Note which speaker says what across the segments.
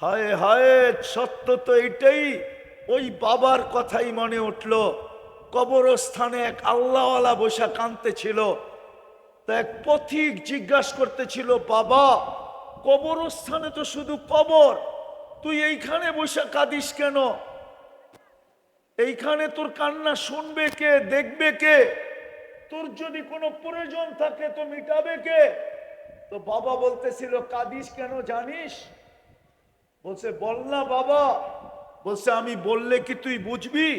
Speaker 1: হায় হায়, সত্য তো এটাই। ওই বাবার কথাই মনে উঠল। কবরস্থানে এক আল্লাহওয়ালা বসা কাঁদতেছিল। তা এক পথিক জিজ্ঞাসা করতেছিল, বাবা, কবরস্থানে তো শুধু কবর, তুই এইখানে বসে কাঁদিস কেন? এইখানে তোর কান্না শুনবে কে, দেখবে কে? তোর যদি কোনো প্রয়োজন থাকে তো মিটাবে কে? তো বাবা বলতেছিল, কাঁদিস কেন জানিস? বলছে, বল না বাবা। বলছে, আমি বললে কি তুই বুঝবি?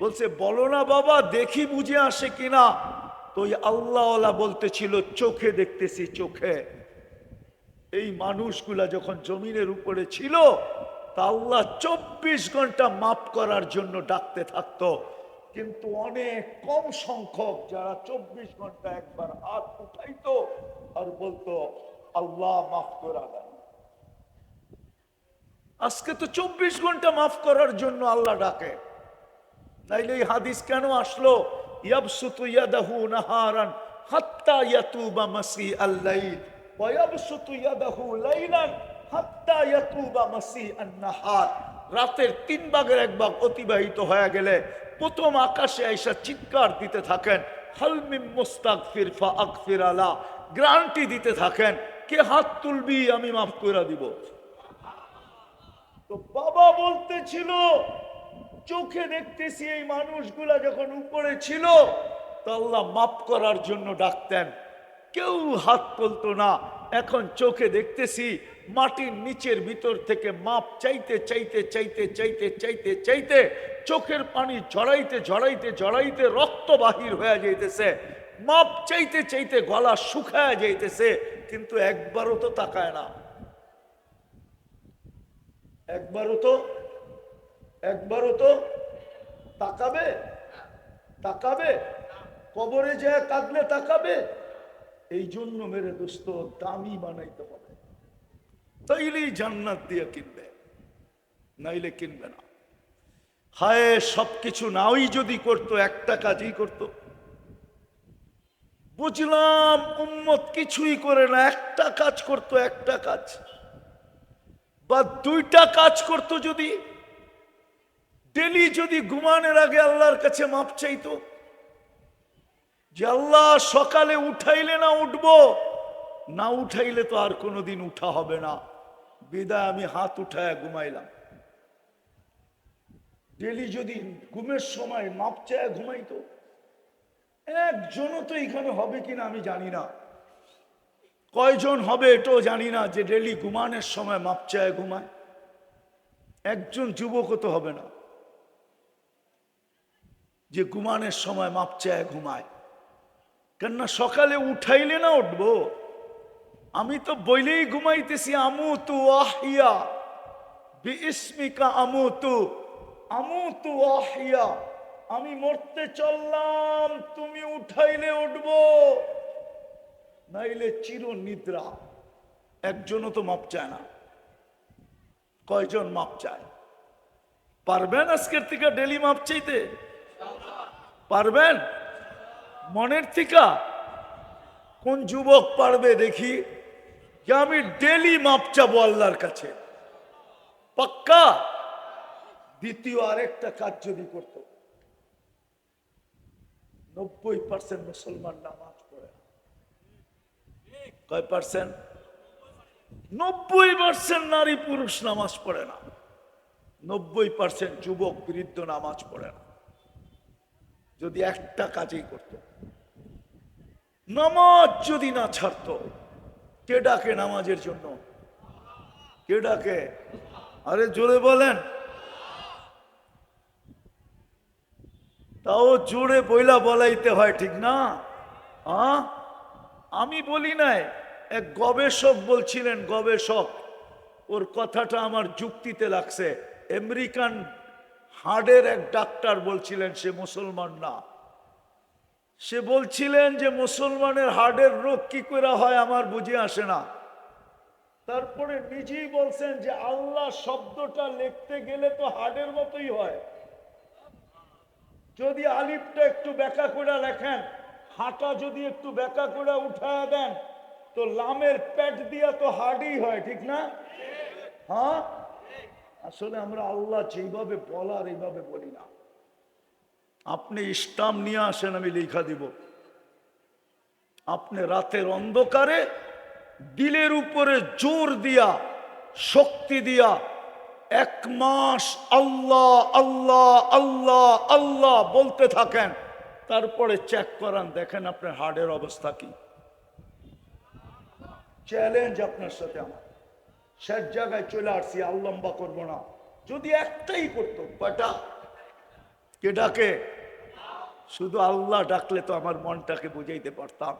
Speaker 1: বলছে, বলো না বাবা, দেখি বুঝে আসে কিনা। তো ওই আল্লাহওয়ালা বলতেছিল, চোখে দেখতেছি, চোখে। এই মানুষগুলা যখন জমিনের উপরে ছিল, তা আল্লাহ 24 ঘন্টা মাফ করার জন্য ডাকতে থাকতো। কিন্তু অনেক কম সংখ্যক যারা 24 ঘন্টা একবার হাত উঠাইতো আর বলতো, আল্লাহ মাফ করা দেন। আজকে তো 24 ঘন্টা মাফ করার জন্য আল্লাহ ডাকে। তাইলে এই হাদিস কেন আসলো? ইয়াবসুতু ইয়াদাহু নাহারান হাত্তা ইয়াতুবা মাসি আল-লাইল ওয়া ইয়াবসুতু ইয়াদাহু লাইলান হাত্তা ইয়াতুবা মাসি আন-নাহার। রাতের 3 ভাগের 1 ভাগ অতিবাহিত হয়ে গেলে প্রথম আকাশে আইসা চিৎকার দিতে থাকেন, হাল মিন মুস্তাগফির ফাগফির আলা। গ্যারান্টি দিতে থাকেন, কে হাত তুলবি আমি মাফ করে দিব। তো বাবা বলতেছিল, চোখে দেখতেছি এই মানুষগুলা যখন উপরে ছিল তো আল্লাহ মাফ করার জন্য ডাকতেন, কেউ হাত তুলতো না। এখন চোখে দেখতেছি মাটির নিচের ভিতর থেকে মাপ চাইতে চাইতে চাইতে চাইতে চাইতে চাইতে চোখের পানি ঝরাইতে ঝরাইতে ঝরাইতে রক্ত বাহির হয়ে যাইতেছে। মাপ চাইতে চাইতে গলা শুকায় যাইতেছে, কিন্তু একবারও তো তাকায় না। একবারও তো তাকাবে? তাকাবে? কবরে যায় কাঁদলে তাকাবে? এই জন্য মেরে দোস্ত, দামি বানাইতে হবে, তাইলেই জান্নাত দিয়ে কিনবে, নাইলে কিনবে না। হায়, সবকিছু নাওই যদি করতো, একটা কাজই করতো। বুঝলাম উম্মত কিছুই করে না, একটা কাজ করতো, একটা কাজ বা 2টা কাজ করতো। যদি ডেলি যদি ঘুমানোর আগে আল্লাহর কাছে মাপ চাইতো যে আল্লাহ সকালে উঠাইলে না উঠবো, না উঠাইলে তো আর কোনোদিন উঠা হবে না, বিদায় আমি হাত উঠায় ঘুমাইলাম। ডেলি যদি ঘুমের সময় মাপ চায় ঘুমাইতো। একজনও তো এখানে হবে কিনা আমি জানি না, কয়জন হবে এটাও জানি না যে ডেলি ঘুমানোর সময় মাপ চায় ঘুমায়। একজন যুবকও তো হবে না যে ঘুমানোর সময় মাপ চায় ঘুমায়। কেননা সকালে উঠাইলে না উঠবো, আমি তো বইলেই ঘুমাইতেছি, আমুতু আহিয়া বিইসমিকা আমুতু, আমুতু আহিয়া, আমি মরতে চললাম, তুমি উঠাইলে উঠবো, নাইলে চির নিদ্রা। একজনও তো মাপ চায় না। কয়জন মাপ চায়? পারবেন আজকের থেকে ডেলি মাপ চাইতে? পারবেন মনের থেকে? কোন যুবক পারবে দেখি যে আমি ডেলি মাপ চাবো আল্লাহর কাছে? পাক্কা? দ্বিতীয় আরেকটা কাজ যদি করত, 90% মুসলমান নামাজ পড়ে। কয় পার্সেন্ট? 90% নারী পুরুষ নামাজ পড়ে না, 90% যুবক বৃদ্ধ নামাজ পড়ে না। যদি একটা কাজই করত, নামাজ যদি না ছাড়ত, কে ডাকে নামাজের জন্য? কে ডাকে? আরে জোরে বলেন। তাও জোরে বইলা বলাইতে হয়, ঠিক না? আমি বলি নাই, এক গবেষক বলছিলেন, গবেষক, ওর কথাটা আমার যুক্তিতে লাগছে। আমেরিকান হার্টের এক ডাক্তার বলছিলেন, সে মুসলমান না। সে বলছিলেন যে মুসলমানের হার্টের রোগ কি করে হয় আমার বুঝে আসে না। তারপরে নিজেই বলছেন যে আল্লাহ শব্দটা লিখতে গেলে তো হার্টের মতোই হয়। যদি আলিফটা একটু বেঁকা করে লেখেন, হাঁটা যদি একটু বেঁকা করে উঠায় দেন, তো লামের পেট দিয়া তো হার্ডই হয়, ঠিক না? হ্যাঁ, আসলে আমরা আল্লাহ যেভাবে বলার এইভাবে বলি না। আপনি স্টাম্প নিয়ে আসেন, আমি লেখা দিব। আপনি রাতের অন্ধকারে দিলের উপরে জোর দিয়া, শক্তি দিয়া 1 মাস আল্লাহ আল্লাহ আল্লাহ আল্লাহ বলতে থাকেন, তারপরে চেক করান, দেখেন আপনার হার্টের অবস্থা কি। চ্যালেঞ্জ আপনার সাথে আমার। শেষ জায়গায় চলে আসছি, আর লম্বা করবো না। যদি একটাই করতো, কয়টা? কে ডাকে? শুধু আল্লাহ ডাকলে তো আমার মনটাকে বুঝাইতে পারতাম।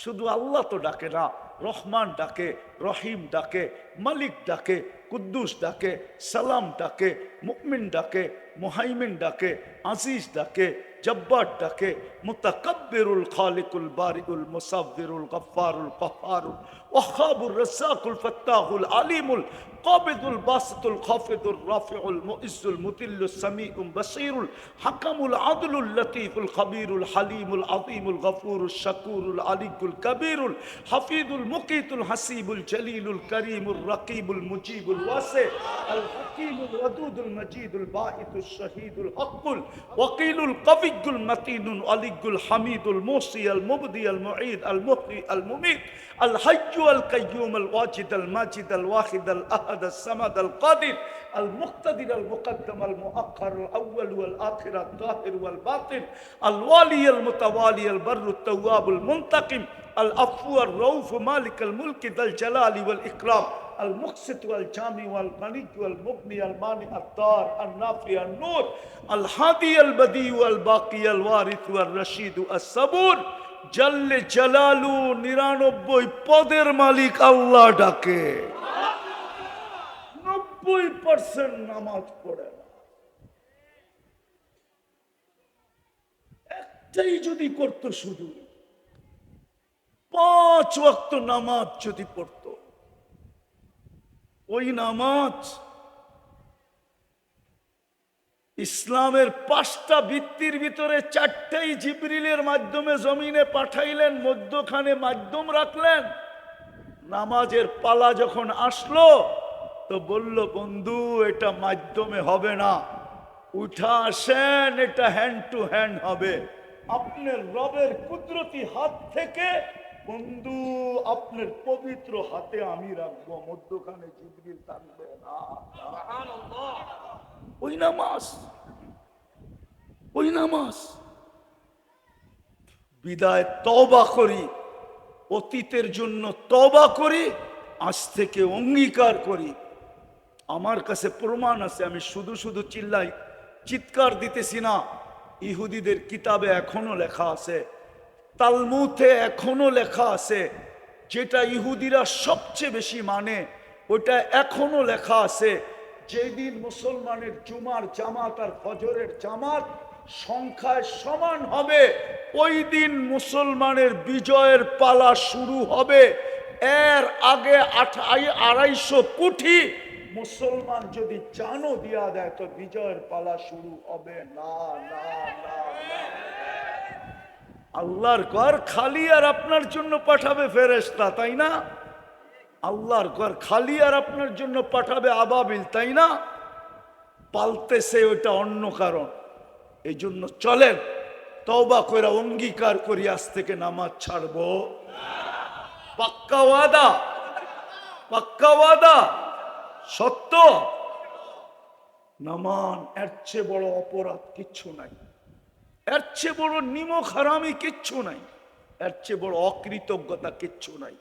Speaker 1: শুধু আল্লাহ তো ডাকে না, রহমান ডাকে, রহিম ডাকে, মালিক ডাকে, কুদ্দুস ডাকে, সালাম ডাকে, মুমিন ডাকে, মুহাইমিন ডাকে, আজিজ ডাকে, জব্বার ডাকে, মুতাকাব্বিরুল খালিকুল বারিউল মুসাব্বিরুল গফফারুল কহ্হারুল ওয়াহাবুর রাজ্জাকুল ফাত্তাহুল আলিমুল কাবিদুল বাসিতুল খাফিদুর রাফিউল মুইজ্জুল মুতিল্লুস সামিউল বাসীরুল হাকামুল আদলুল লতীফুল খবীরুল হালিমুল আযীমুল গফুরুশ শাকুরুল আলিকুল কবীরুল হাফিজুল মুকিতুল হাসিবুল জলিলুল করিমুর রকিবুল মুজিবুল ওয়াসি আল হাকিমুল ওয়াদুদুল মজিদুল বাঈতুশ শহীদুল হকুল ওয়াকিলুল কবিয়্যুল মতিনুল আলিকুল হামিদুল মুসি আল মুবদি আল মুঈদ আল মুহয়ি আল মুমীত আল হাইয়্যু আল কাইয়্যুম আল ওয়াজিদ আল মাজিদ আল ওয়াহিদ আল আহাদ আল সামাদ আল কাদির আল মুক্তাদির আল মুকদ্দম আল মুআক্খার আল আউয়াল ওয়াল আখির আল যাহির ওয়াল বাতিন আল ওয়ালি আল মুতাওয়ালি আল বাররু তাওয়াব আল মুনতাকিম আল আফু আর রউফ মালিক আল মুলক যাল জালালি ওয়াল ইকরাম আল মুকসিত ওয়াল জামি ওয়াল গানি ওয়াল মুগনি আল মানি আল দার আল নাফি আল নূর আল হাদি আল বদি ওয়াল বাকি আল ওয়ারিস ওয়াল রশিদ আস সাবুর জাল্লে জালালু 99 পদের মালিক আল্লাহ ডাকে। 90% নামাজ পড়ে না। একটাই যদি করতো, শুধু 5 ওয়াক্ত নামাজ যদি পড়তো, ওই নামাজ ইসলামের 5টা ভিত্তির ভিতরে 4টাই জিবরিলের মাধ্যমে জমিনে পাঠাইলেন, মধ্যখানে মাধ্যম রাখলেন। নামাজের পালা যখন আসলো তো বলল, বন্ধু এটা মাধ্যমে হবে না, উঠা আসেন, এটা হ্যান্ড টু হ্যান্ড হবে। আপনার রবের কুদরতি হাত থেকে বন্ধু আপনার পবিত্র হাতে আমি রাখবো, মধ্যখানে জিবরিল থাকবে না। ওই নামাজ, ওই নামাজ। বিদায় তওবা করি, অতীতের জন্য তওবা করি, আজ থেকে অঙ্গীকার করি। আমার কাছে প্রমাণ আছে, আমি শুধু শুধু চিল্লাই চিৎকার দিতেছি না। ইহুদিদের কিতাবে এখনো লেখা আছে, তালমুদে এখনো লেখা আছে, যেটা ইহুদিরা সবচেয়ে বেশি মানে ওটা এখনো লেখা আছে। যেদিন মুসলমানের জুমার জামাত আর ফজরের জামাত সংখ্যায় সমান হবে, ওই দিন মুসলমানের বিজয়ের পালা শুরু হবে। এর আগে 250 কোটি মুসলমান যদি জানও দিয়া দেয় তো বিজয়ের পালা শুরু হবে না, না, না, না। আল্লাহর ঘর খালি আর আপনার জন্য পাঠাবে ফেরেশতা, তাই না? আল্লাহর ঘর খালি আর আপনার জন্য পাঠাবে আবাবিল, তাই না? পালতেছে ওটা অন্য কারণ। এই জন্য চলেন তওবা করে অঙ্গীকার করি, আজ থেকে নামাজ ছাড়বো। পাক্কা ওয়াদা, পাক্কা ওয়াদা, সত্য। নামান এর চেয়ে বড় অপরাধ কিচ্ছু নাই, এর চেয়ে বড় নিমক হারামি কিচ্ছু নাই, এর চেয়ে বড় অকৃতজ্ঞতা কিচ্ছু নাই,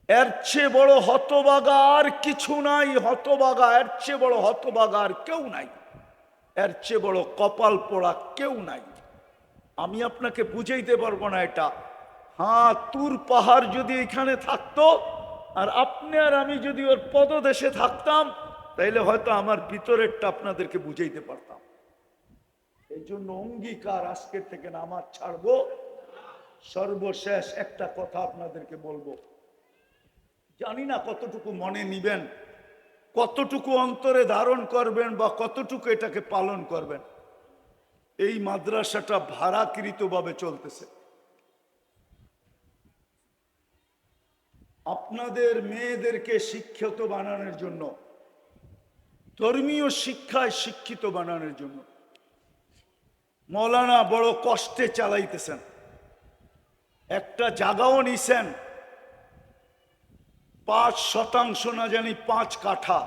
Speaker 1: এর চেয়ে বড় হতবাগা আর কিছু নাই। হতবাগা, এর চেয়ে বড় হতবাগা আর কেউ নাই, এর চেয়ে বড় কপাল পোড়া কেউ নাই। আমি আপনাকে বুঝাইতে পারবো না এটা। হ্যাঁ, তুর পাহাড় যদি এখানে থাকতো আর আপনি আর আমি যদি ওর পদদেশে থাকতাম, তাইলে হয়তো আমার ভিতরেরটা আপনাদেরকে বুঝাইতে পারতাম। এই জন্য অঙ্গীকার, আজকের থেকে নামাজ ছাড়বো। সর্বশেষ একটা কথা আপনাদেরকে বলবো, জানি না কতটুকু মনে নিবেন, কতটুকু অন্তরে ধারণ করবেন বা কতটুকু এটাকে পালন করবেন। এই মাদ্রাসাটা ভাড়াকৃতভাবে চলতেছে। আপনাদের মেয়েদেরকে শিক্ষিত বানানোর জন্য ধর্মীয় শিক্ষায় শিক্ষিত বানানোর জন্য মৌলানা বড় কষ্টে চালাইতেছেন। একটা জায়গাও নিছেন 5 শতাংশ না জানি 5 কাঠা।